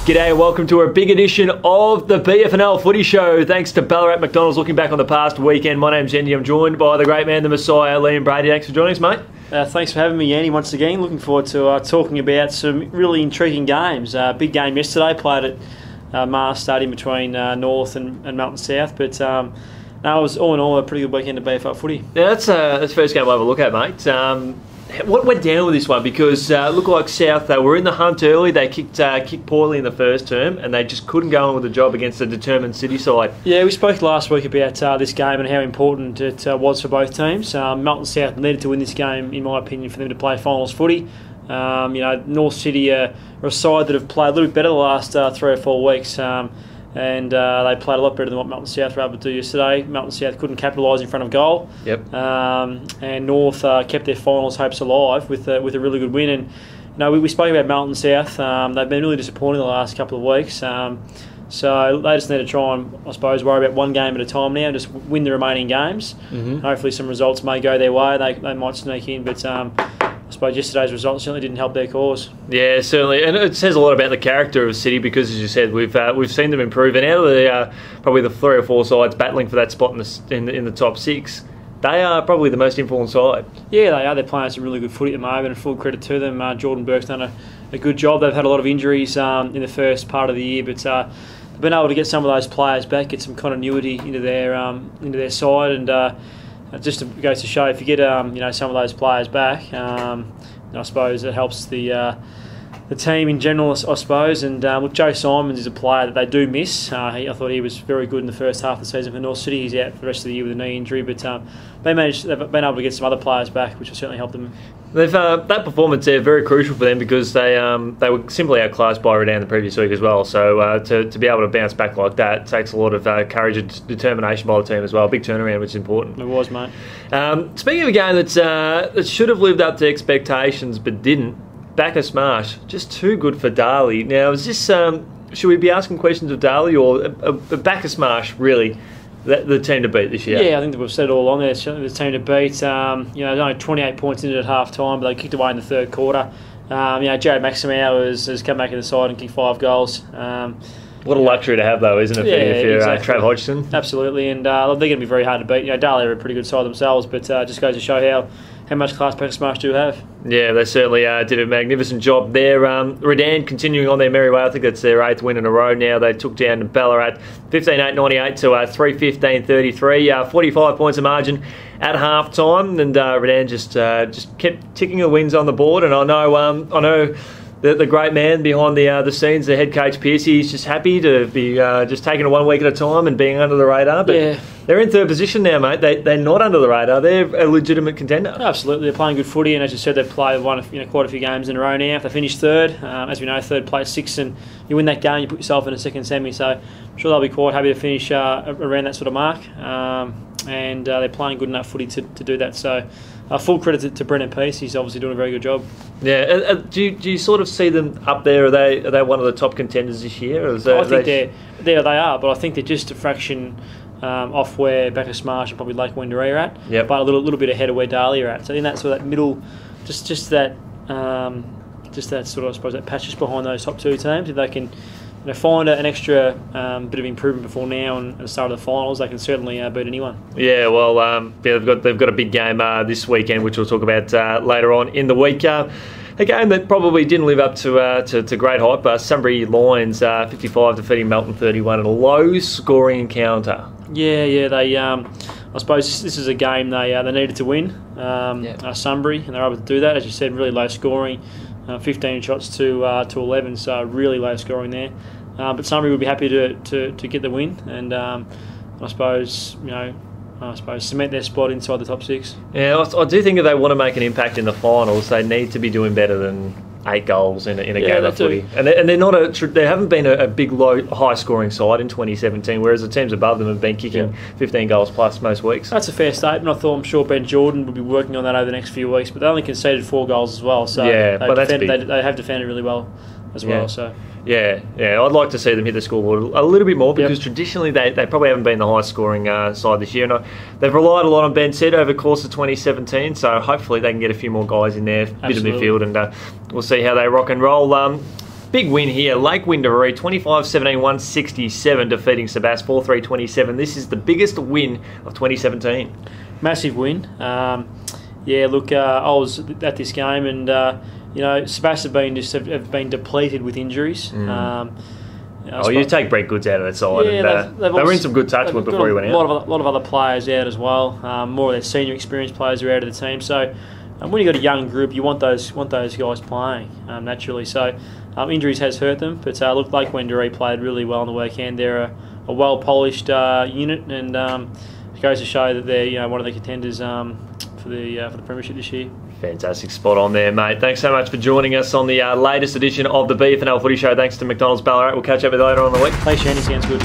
G'day, welcome to a big edition of the BFNL Footy Show. Thanks to Ballarat McDonald's. Looking back on the past weekend, my name's Yeendy. I'm joined by the great man, the Messiah, Liam Brady. Thanks for joining us, mate. Thanks for having me, Yeendy, once again. Looking forward to talking about some really intriguing games. Big game yesterday, played at Mars Stadium between North and Melton South, but no, it was all in all a pretty good weekend of BFL footy. Yeah, that's the first game we'll have a look at, mate. What went down with this one? Because it looked like South, they were in the hunt early. They kicked poorly in the first term, and they just couldn't go on with the job against a determined City side. Yeah, we spoke last week about this game and how important it was for both teams. Melton South needed to win this game, in my opinion, for them to play finals footy. North City are a side that have played a little bit better the last 3 or 4 weeks. And they played a lot better than what Melton South were able to do yesterday. Melton South couldn't capitalise in front of goal. Yep. And North kept their finals hopes alive with a really good win. And we spoke about Melton South. They've been really disappointing the last couple of weeks. So they just need to try and, I suppose, worry about one game at a time now and just win the remaining games. Mm-hmm. Hopefully some results may go their way. They might sneak in, but I suppose yesterday's results certainly didn't help their cause. Yeah, certainly, and it says a lot about the character of City because, as you said, we've seen them improve. And out of the probably the 3 or 4 sides battling for that spot in the top 6, they are probably the most informed side. Yeah, they are. They're playing some really good footy at the moment, and full credit to them. Jordan Burke's done a good job. They've had a lot of injuries in the first part of the year, but they've been able to get some of those players back, get some continuity into their side, and just to go to show, if you get some of those players back, I suppose it helps the team in general, I suppose. And look, Joe Simons is a player that they do miss. I thought he was very good in the first half of the season for North City. He's out for the rest of the year with a knee injury, but they've been able to get some other players back, which will certainly help them. That performance there very crucial for them because they were simply outclassed by Redan the previous week as well. So to be able to bounce back like that takes a lot of courage and determination by the team as well. Big turnaround, which is important. It was, mate. Speaking of a game that should have lived up to expectations but didn't, Backer Smash, just too good for Darley. Now, is this should we be asking questions of Darley or a Backer Smash really? The team to beat this year. Yeah, I think that we've said it all along. They're certainly the team to beat. There's only 28 points in it at half time, but they kicked away in the third quarter. Jared Maximow has come back in the side and kicked 5 goals. What a luxury to have, though, isn't it? If you're exactly. Trav Hodgson. Absolutely, and they're going to be very hard to beat. Darley are a pretty good side themselves, but just goes to show how much class Backer Smash do have. Yeah, they certainly did a magnificent job there. Redan continuing on their merry way. I think that's their 8th win in a row now. They took down Ballarat 15-8-98 to 3-15-33. 45 points of margin at half time, and Redan just kept ticking the wins on the board. And I know the great man behind the scenes, the head coach Piercy, is just happy to be just taking it 1 week at a time and being under the radar. But they're in 3rd position now, mate. They're not under the radar. They're a legitimate contender. Absolutely, they're playing good footy, and as you said, they've played quite a few games in a row now. If they finish 3rd, as we know, 3rd place 6, and you win that game, you put yourself in a second semi. So I'm sure they'll be quite happy to finish around that sort of mark. And they're playing good enough footy to do that. So full credit to Brendan Peace. He's obviously doing a very good job. Yeah. Do you sort of see them up there? Are they one of the top contenders this year? Or I think they are, but I think they're just a fraction off where Backer Smash and probably Lake Wendouree are at. Yep. But a little bit ahead of where Darley are at. So in that sort of that middle, just that sort of, I suppose, that patch just behind those top 2 teams. If they can find an extra bit of improvement before now and the start of the finals, they can certainly beat anyone. Yeah, well, they've got a big game this weekend, which we'll talk about later on in the week. A game that probably didn't live up to great hype. Sunbury Lions 55 defeating Melton 31 in a low-scoring encounter. Yeah, they. I suppose this is a game they needed to win. Sunbury, and they're able to do that. As you said, really low scoring. 15 shots to 11, so really low scoring there. But Sunbury would be happy to get the win, and I suppose cement their spot inside the top 6. Yeah, I do think if they want to make an impact in the finals, they need to be doing better than 8 goals in a game of footy. And they're not they haven't been a big high scoring side in 2017, whereas the teams above them have been kicking 15 goals plus most weeks. That's a fair statement. I'm sure Ben Jordan will be working on that over the next few weeks, but they only conceded 4 goals as well. So they have defended really well as well. So. Yeah, I'd like to see them hit the scoreboard a little bit more because traditionally they probably haven't been the highest scoring side this year. And they've relied a lot on Ben Said over the course of 2017, so hopefully they can get a few more guys in there, bit of midfield, and we'll see how they rock and roll. Big win here. Lake Windaree 25-17-167 defeating Sebas 4-3-27. This is the biggest win of 2017. Massive win. Yeah, look, I was at this game, and Sebas have been depleted with injuries. You take Brett Goods out of that side. Yeah, they were in some good touch with before he went out. A lot of other players out as well. More of their senior experienced players are out of the team. So when you got a young group, you want those guys playing naturally. So injuries has hurt them, but look, Lake Windaree played really well on the weekend. They're a well polished unit, and it goes to show that they're one of the contenders for the premiership this year. Fantastic spot on there, mate. Thanks so much for joining us on the latest edition of the BFNL Footy Show. Thanks to McDonald's Ballarat. We'll catch up with you later on in the week. Thanks, Yeendy. Sounds good.